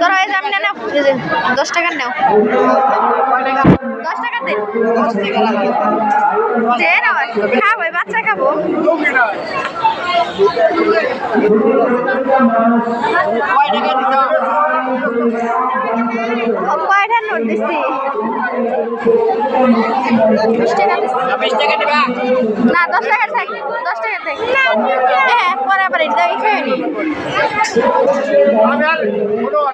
ধরো এই যে আমি নাও 10 টাকা নাও 10 টাকা দে দে না খাবো বাচ্চা খাবো কয়টা নোট দিছি 20 টাকা না 10 টাকা থাক 10 টাকা থাক হ্যাঁ পরে আবার এটা খেয়ে নি